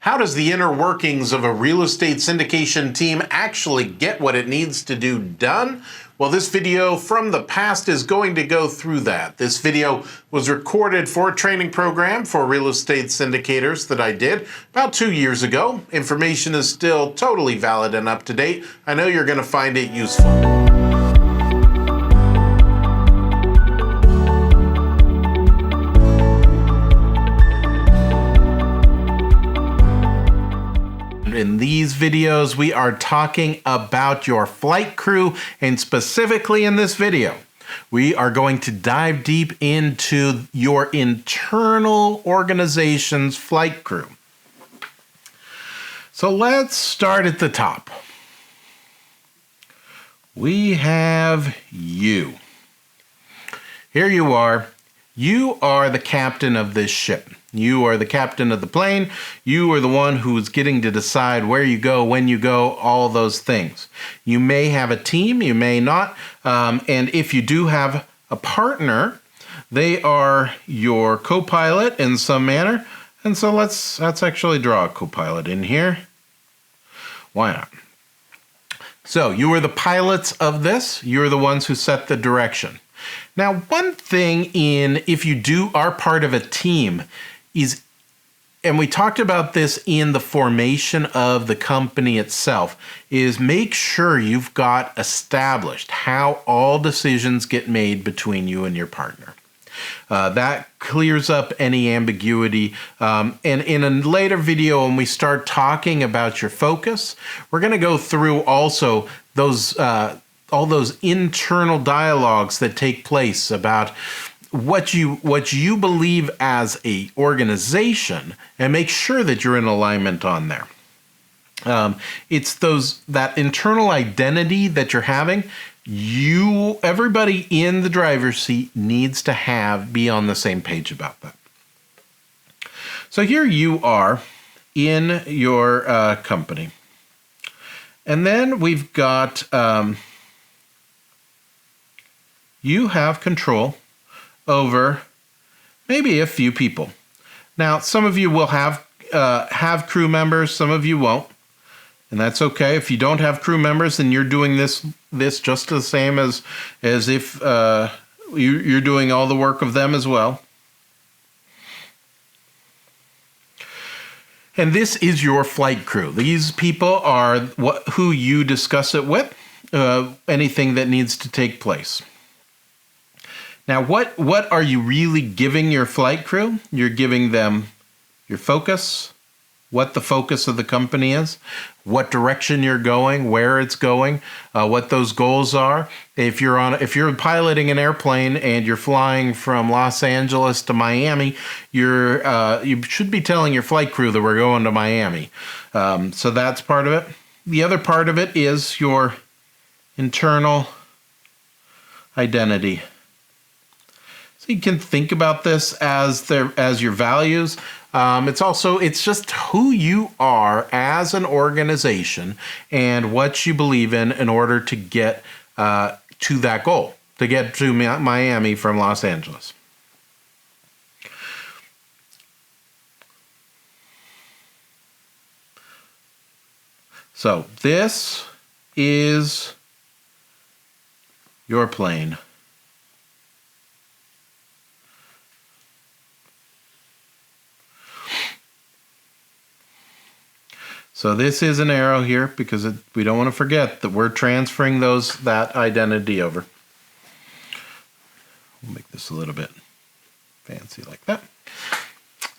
How does the inner workings of a real estate syndication team actually get what it needs to do done? Well, this video from the past is going to go through that. This video was recorded for a training program for real estate syndicators that I did about 2 years ago. Information is still totally valid and up to date. I know you're going to find it useful. In these videos, we are talking about your flight crew, and specifically in this video, we are going to dive deep into your internal organization's flight crew. So let's start at the top. We have you. Here you are. You are the captain of this ship. You are the captain of the plane. You are the one who is getting to decide where you go, when you go, all those things. You may have a team, you may not. And if you do have a partner, they are your co-pilot in some manner. And so let's actually draw a co-pilot in here. Why not? So you are the pilots of this. You're the ones who set the direction. Now, one thing if you are part of a team is, and we talked about this in the formation of the company itself, is make sure you've got established how all decisions get made between you and your partner. That clears up any ambiguity. And in a later video, when we start talking about your focus, we're going to go through also those all those internal dialogues that take place about what you believe as a organization, and make sure that you're in alignment on there. It's that internal identity that you're having. Everybody in the driver's seat needs to be on the same page about that. So here you are in your company, and then we've got you have control over maybe a few people. Now, some of you will have crew members, some of you won't, and that's okay. If you don't have crew members, then you're doing this just the same as if you're doing all the work of them as well. And this is your flight crew. These people are who you discuss it with, anything that needs to take place. Now, what are you really giving your flight crew? You're giving them your focus, what the focus of the company is, what direction you're going, where it's going, what those goals are. If you're piloting an airplane and you're flying from Los Angeles to Miami, you should be telling your flight crew that we're going to Miami. So that's part of it. The other part of it is your internal identity. You can think about this as your values. It's just who you are as an organization and what you believe in order to get to that goal, to get to Miami from Los Angeles. So this is your plane. So this is an arrow here because we don't want to forget that we're transferring that identity over. We'll make this a little bit fancy like that.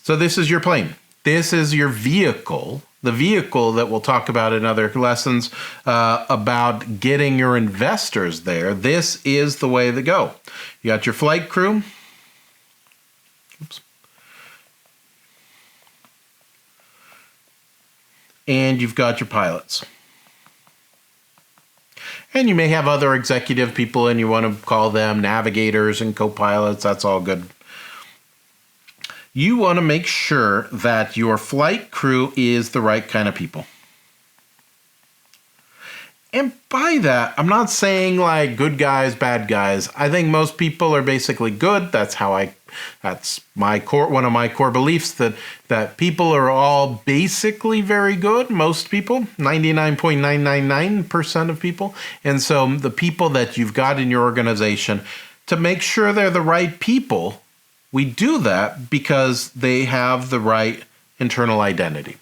So this is your plane. This is your vehicle, the vehicle that we'll talk about in other lessons about getting your investors there. This is the way to go. You got your flight crew. Oops. And you've got your pilots. And you may have other executive people and you want to call them navigators and co-pilots. That's all good. You want to make sure that your flight crew is the right kind of people. And by that, I'm not saying like good guys, bad guys. I think most people are basically good. That's how I That's one of my core beliefs, that people are all basically very good. Most people, 99.999% of people. And so the people that you've got in your organization, to make sure they're the right people, we do that because they have the right internal identity.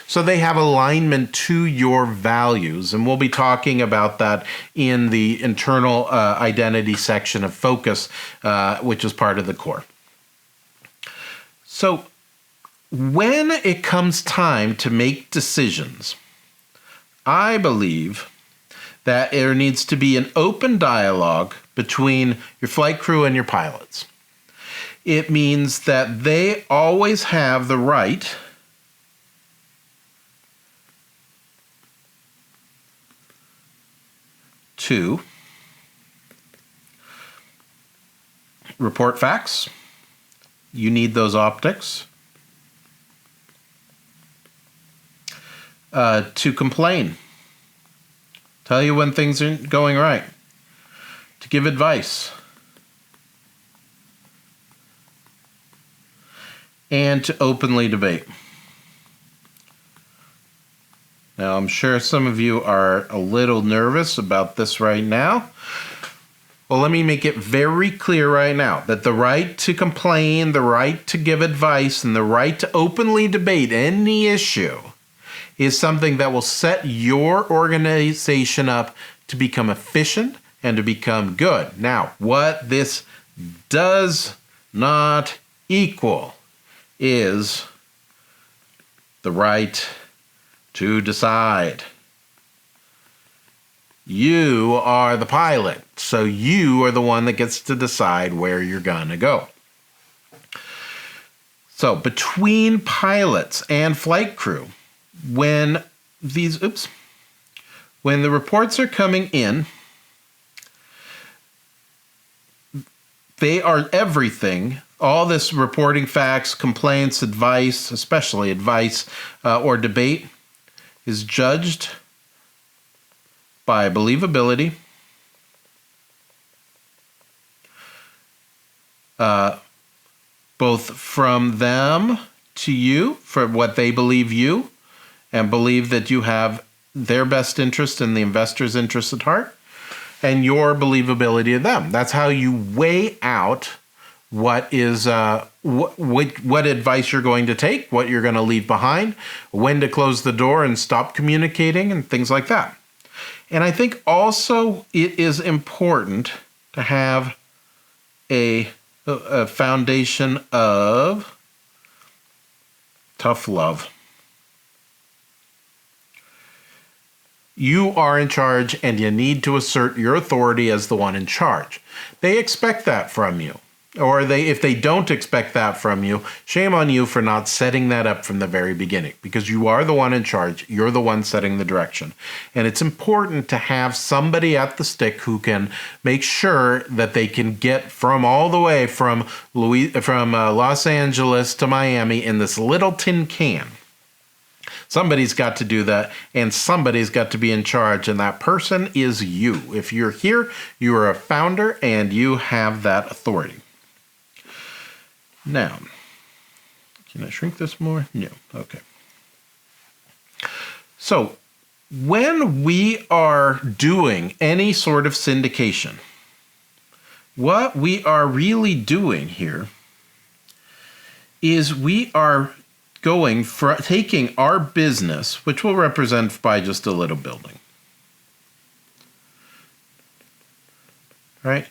So they have alignment to your values, and we'll be talking about that in the internal identity section of focus, which is part of the core. So when it comes time to make decisions, I believe that there needs to be an open dialogue between your flight crew and your pilots. It means that they always have the right to report facts. You need those optics. To complain. Tell you when things aren't going right. To give advice. And to openly debate. Now, I'm sure some of you are a little nervous about this right now. Well, let me make it very clear right now that the right to complain, the right to give advice, and the right to openly debate any issue is something that will set your organization up to become efficient and to become good. Now, what this does not equal is the right to decide. You are the pilot, so you are the one that gets to decide where you're gonna go. So between pilots and flight crew, when the reports are coming in, they are everything. All this reporting facts, complaints, advice, especially advice or debate, is judged by believability, both from them to you, for what they believe you, and believe that you have their best interest and the investor's interest at heart, and your believability of them. That's how you weigh out what is what advice you're going to take, what you're going to leave behind, when to close the door and stop communicating, and things like that. And I think also it is important to have a foundation of tough love. You are in charge, and you need to assert your authority as the one in charge. They expect that from you. Or if they don't expect that from you, shame on you for not setting that up from the very beginning, because you are the one in charge. You're the one setting the direction. And it's important to have somebody at the stick who can make sure that they can get from all the way from Los Angeles to Miami in this little tin can. Somebody's got to do that, and somebody's got to be in charge, and that person is you. If you're here, you are a founder, and you have that authority. Now, can I shrink this more? No. Okay. So, when we are doing any sort of syndication, what we are really doing here is we are taking our business, which we'll represent by just a little building. Right?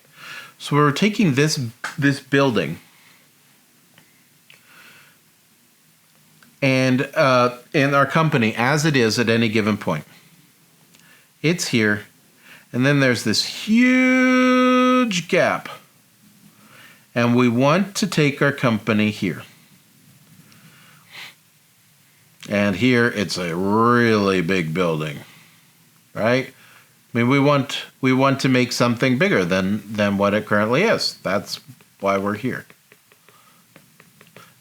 So we're taking this building and our company as it is at any given point. It's here, and then there's this huge gap, and we want to take our company here. And here it's a really big building, right? I mean, we want to make something bigger than what it currently is. That's why we're here.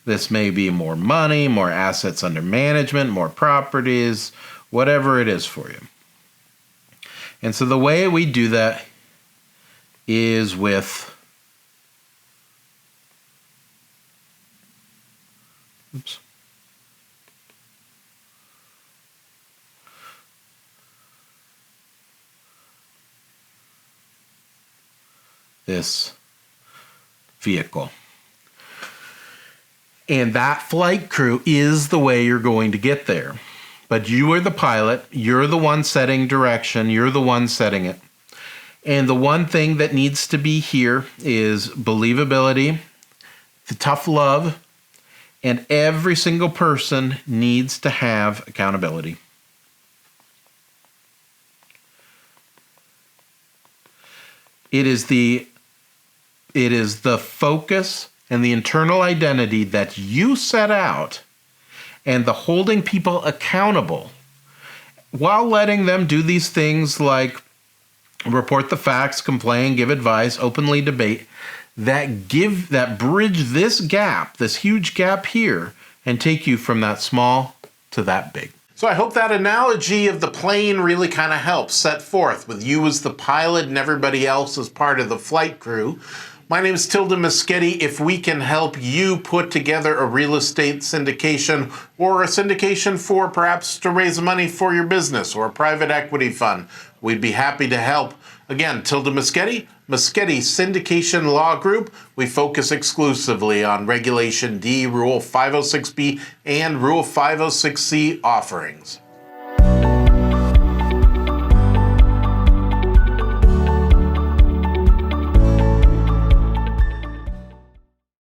This may be more money, more assets under management, more properties, whatever it is for you. And so the way we do that is with Oops. This vehicle. And that flight crew is the way you're going to get there. But you are the pilot. You're the one setting direction. You're the one setting it. And the one thing that needs to be here is believability, the tough love, and every single person needs to have accountability. It is the focus and the internal identity that you set out and the holding people accountable while letting them do these things like report the facts, complain, give advice, openly debate, that bridge this gap, this huge gap here, and take you from that small to that big. So I hope that analogy of the plane really kind of helps set forth with you as the pilot and everybody else as part of the flight crew. My name is Tilda Moschetti. If we can help you put together a real estate syndication or a syndication for perhaps to raise money for your business or a private equity fund, we'd be happy to help. Again, Tilda Moschetti, Moschetti Syndication Law Group. We focus exclusively on Regulation D, Rule 506B, and Rule 506C offerings.